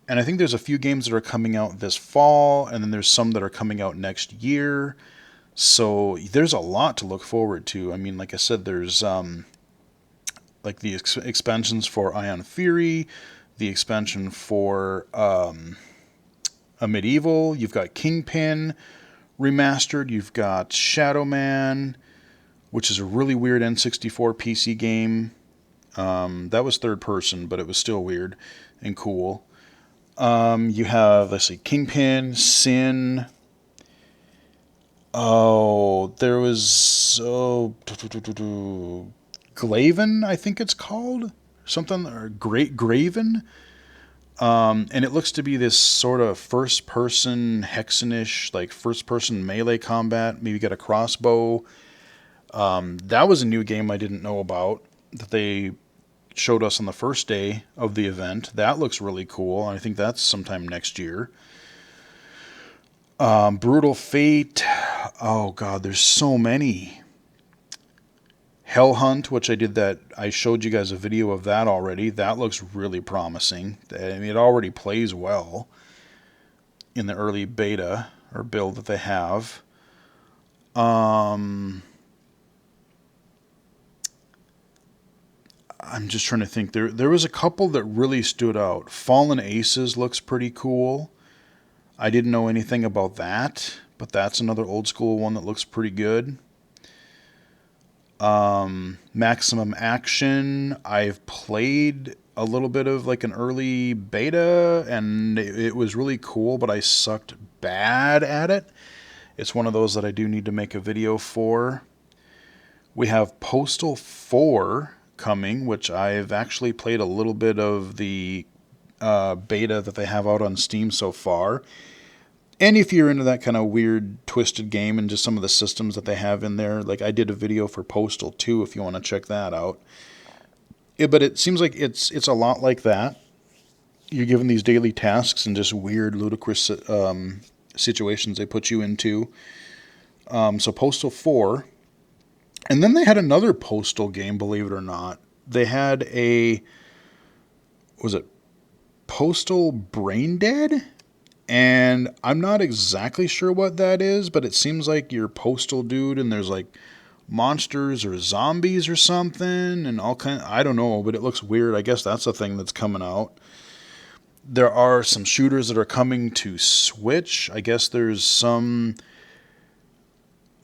And I think there's a few games that are coming out this fall, and then there's some that are coming out next year. So there's a lot to look forward to. I mean, like I said, there's like the expansions for Ion Fury, the expansion for a Medieval. You've got Kingpin remastered. You've got Shadow Man, which is a really weird N64 PC game. That was third person, but it was still weird and cool. You have, let's see, Kingpin, Sin. Oh, there was Glaven, I think it's called. Something, or Graven. And it looks to be this sort of first-person Hexenish, like first-person melee combat. Maybe get a crossbow. That was a new game I didn't know about that they showed us on the first day of the event. That looks really cool. I think that's sometime next year. Brutal Fate. Oh god, there's so many. Hell Hunt, which I showed you guys a video of that already. That looks really promising. I mean, it already plays well in the early beta or build that they have. I'm just trying to think. There was a couple that really stood out. Fallen Aces looks pretty cool. I didn't know anything about that, but that's another old school one that looks pretty good. Maximum Action. I've played a little bit of like an early beta, and it was really cool, but I sucked bad at it. It's one of those that I do need to make a video for. We have Postal 4 coming, which I've actually played a little bit of the beta that they have out on Steam so far. And if you're into that kind of weird, twisted game and just some of the systems that they have in there, like I did a video for Postal 2 if you want to check that out. But it seems like it's a lot like that. You're given these daily tasks and just weird, ludicrous situations they put you into. So Postal 4. And then they had another Postal game, believe it or not. They had was it Postal Brain Dead? And I'm not exactly sure what that is, but it seems like you're Postal dude and there's like monsters or zombies or something and all kind. I don't know, but it looks weird. I guess that's a thing that's coming out. There are some shooters that are coming to Switch. I guess there's some.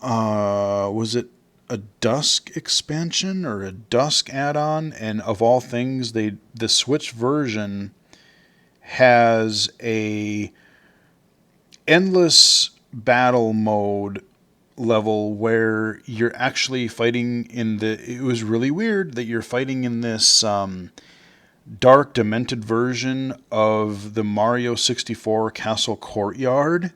Was it a Dusk expansion or a Dusk add-on? And of all things, the Switch version has a endless battle mode level where you're actually fighting in the. It was really weird that you're fighting in this dark, demented version of the Mario 64 castle courtyard.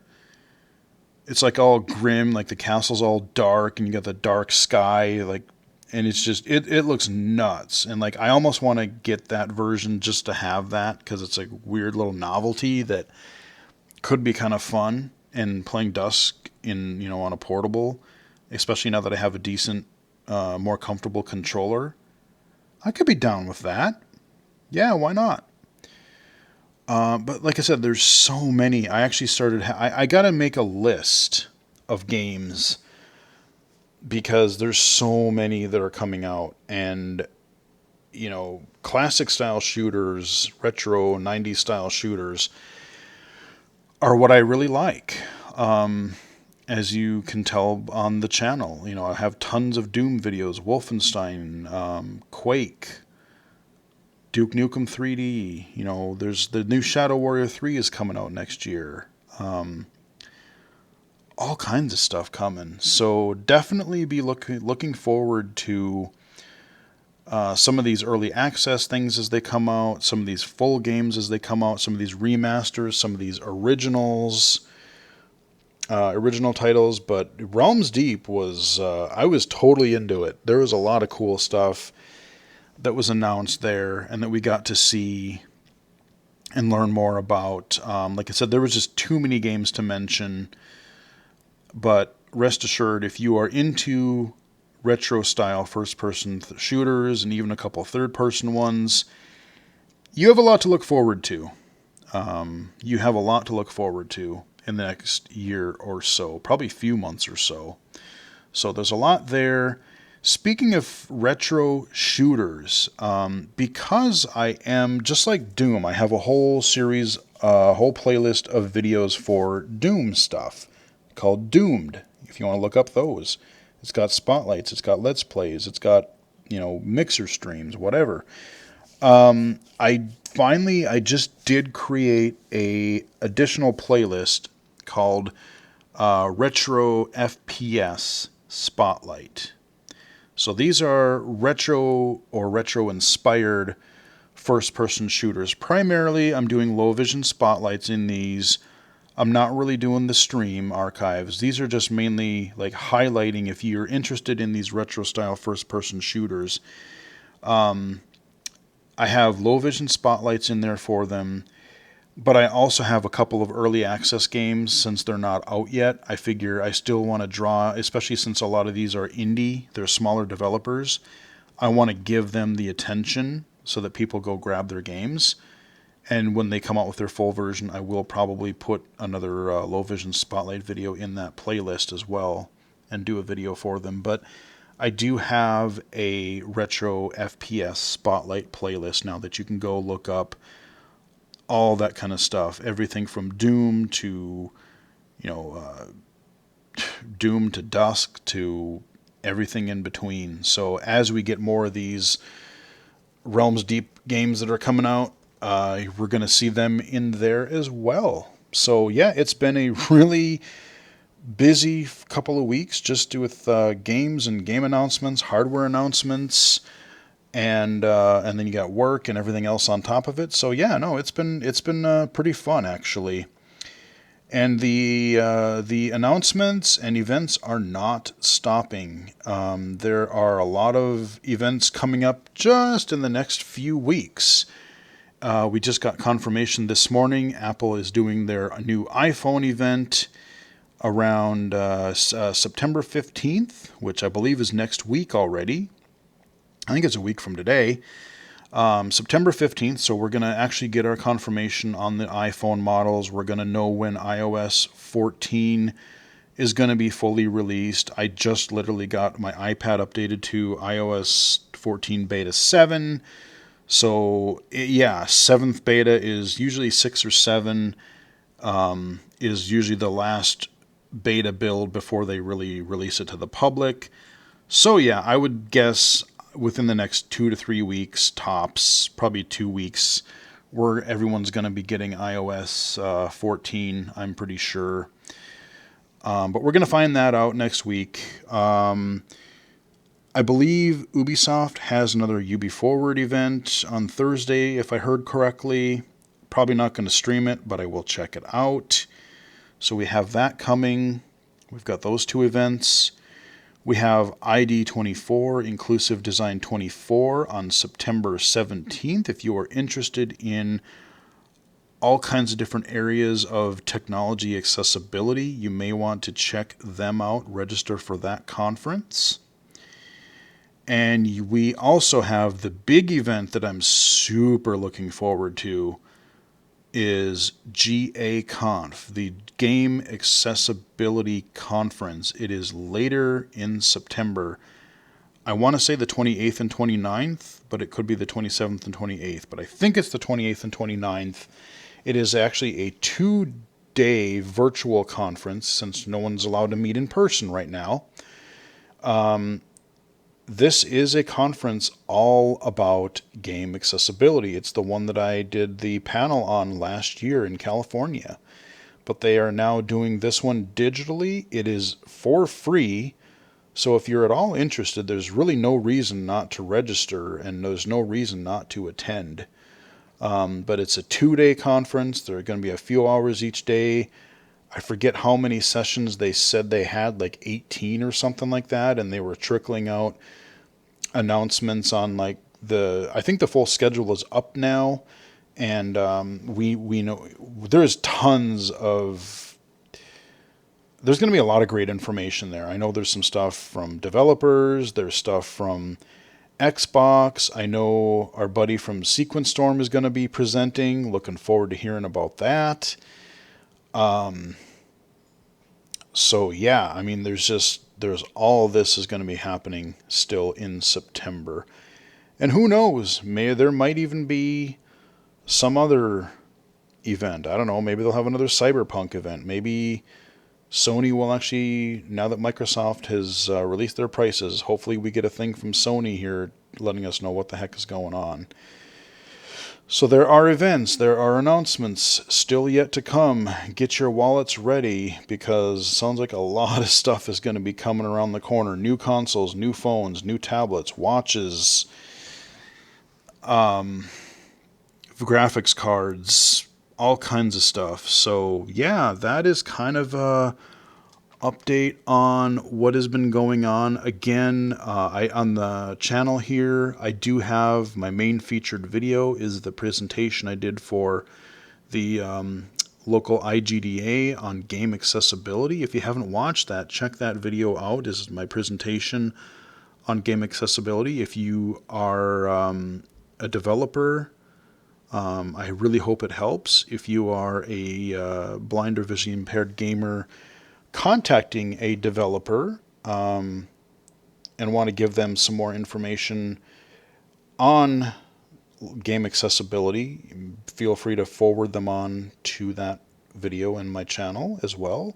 It's like all grim, like the castle's all dark, and you got the dark sky, like, and it's just it looks nuts. And like I almost want to get that version just to have that because it's a weird little novelty that could be kind of fun. And playing Dusk in on a portable, especially now that I have a decent, more comfortable controller, I could be down with that. Yeah, why not? But like I said, there's so many. I actually started. I got to make a list of games because there's so many that are coming out, and classic style shooters, retro '90s style shooters, are what I really like. As you can tell on the channel, I have tons of Doom videos, Wolfenstein, Quake, Duke Nukem 3D. There's the new Shadow Warrior 3 is coming out next year. All kinds of stuff coming. So definitely be looking forward to some of these early access things as they come out, some of these full games as they come out, some of these remasters, some of these originals, original titles. But Realms Deep was, I was totally into it. There was a lot of cool stuff that was announced there and that we got to see and learn more about. Like I said, there was just too many games to mention, but rest assured, if you are into retro style first person shooters and even a couple third person ones, you have a lot to look forward to. You have a lot to look forward to in the next year or so, probably a few months or so. So there's a lot there. Speaking of retro shooters, because I am just like Doom, I have a whole series, a whole playlist of videos for Doom stuff called Doomed, if you want to look up those. It's got spotlights, it's got Let's Plays, it's got, mixer streams, whatever. I just did create a additional playlist called Retro FPS Spotlight. So these are retro or retro-inspired first-person shooters. Primarily, I'm doing low-vision spotlights in these. I'm not really doing the stream archives. These are just mainly like highlighting if you're interested in these retro-style first-person shooters. I have low-vision spotlights in there for them. But I also have a couple of early access games since they're not out yet. I figure I still want to draw, especially since a lot of these are indie, they're smaller developers. I want to give them the attention so that people go grab their games. And when they come out with their full version, I will probably put another low vision spotlight video in that playlist as well and do a video for them. But I do have a retro FPS spotlight playlist now that you can go look up. All that kind of stuff, everything from Doom to, Doom to Dusk to everything in between. So as we get more of these Realms Deep games that are coming out, we're going to see them in there as well. So yeah, it's been a really busy couple of weeks just with games and game announcements, hardware announcements. And then you got work and everything else on top of it. So yeah, no, it's been pretty fun actually. And the announcements and events are not stopping. There are a lot of events coming up just in the next few weeks. We just got confirmation this morning. Apple is doing their new iPhone event around September 15th, which I believe is next week already. I think it's a week from today, September 15th, so we're going to actually get our confirmation on the iPhone models. We're going to know when iOS 14 is going to be fully released. I just literally got my iPad updated to iOS 14 Beta 7. So, yeah, 7th beta is usually 6 or 7, is usually the last beta build before they really release it to the public. So, yeah, I would guess within the next 2 to 3 weeks, tops, probably 2 weeks, where everyone's going to be getting iOS 14, I'm pretty sure. But we're going to find that out next week. I believe Ubisoft has another UB Forward event on Thursday, if I heard correctly. Probably not going to stream it, but I will check it out. So we have that coming. We've got those two events. We have ID24, Inclusive Design 24, on September 17th. If you are interested in all kinds of different areas of technology accessibility, you may want to check them out, register for that conference. And we also have the big event that I'm super looking forward to is GAConf, the Game Accessibility Conference. It is later in September. I want to say the 28th and 29th, but it could be the 27th and 28th. But I think it's the 28th and 29th. It is actually a 2-day virtual conference since no one's allowed to meet in person right now. This is a conference all about game accessibility. It's the one that I did the panel on last year in California. But they are now doing this one digitally. It is for free. So if you're at all interested, there's really no reason not to register, and there's no reason not to attend. But it's a 2-day conference. There are going to be a few hours each day. I forget how many sessions they said they had, like 18 or something like that, and they were trickling out announcements on like I think the full schedule is up now, and we know there's going to be a lot of great information there. I know there's some stuff from developers, there's stuff from Xbox. I know our buddy from Sequence Storm is going to be presenting. Looking forward to hearing about that. So yeah, I mean, there's all of this is going to be happening still in September. And who knows, there might even be some other event. I don't know, maybe they'll have another Cyberpunk event. Maybe Sony will actually, now that Microsoft has released their prices, hopefully we get a thing from Sony here letting us know what the heck is going on. So there are events, there are announcements still yet to come. Get your wallets ready, because it sounds like a lot of stuff is going to be coming around the corner. New consoles, new phones, new tablets, watches, graphics cards, all kinds of stuff. So yeah, that is kind of a update on what has been going on. Again, on the channel here, I do have my main featured video is the presentation I did for the local IGDA on game accessibility. If you haven't watched that, check that video out. This is my presentation on game accessibility. If you are a developer, I really hope it helps. If you are a blind or visually impaired gamer contacting a developer and want to give them some more information on game accessibility, feel free to forward them on to that video in my channel as well.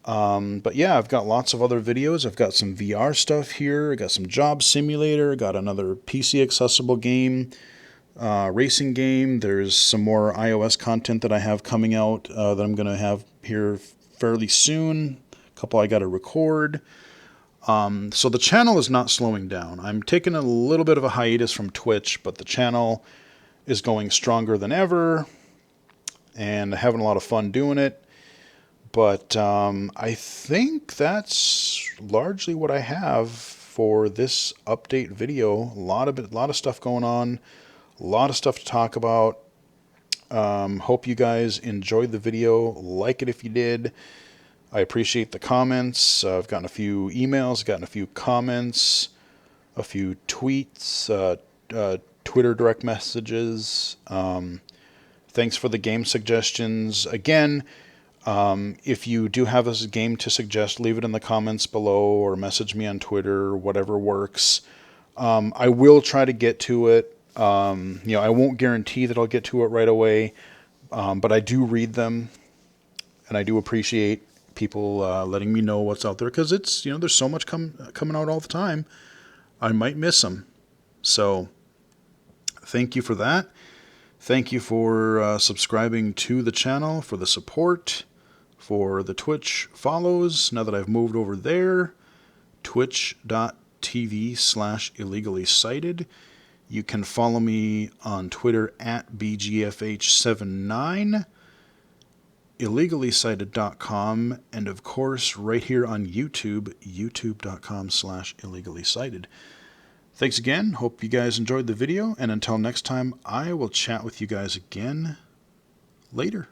But yeah, I've got lots of other videos. I've got some VR stuff here. I got some Job Simulator. Got another PC accessible game, racing game. There's some more iOS content that I have coming out that I'm going to have here fairly soon. A couple I got to record. So the channel is not slowing down. I'm taking a little bit of a hiatus from Twitch, but the channel is going stronger than ever and having a lot of fun doing it. But I think that's largely what I have for this update video. A lot of stuff going on, a lot of stuff to talk about. Hope you guys enjoyed the video. Like it if you did. I appreciate the comments. I've gotten a few emails, gotten a few comments, a few tweets, Twitter direct messages. Thanks for the game suggestions. Again, if you do have a game to suggest, leave it in the comments below or message me on Twitter, whatever works. I will try to get to it. I won't guarantee that I'll get to it right away, but I do read them, and I do appreciate people letting me know what's out there, because it's, there's so much coming out all the time. I might miss them. So thank you for that. Thank you for subscribing to the channel, for the support. For the Twitch follows, now that I've moved over there, twitch.tv/illegally cited. You can follow me on Twitter at BGFH79, illegally-cited.com, and of course right here on YouTube, youtube.com/illegally-cited. Thanks again. Hope you guys enjoyed the video, and until next time, I will chat with you guys again later.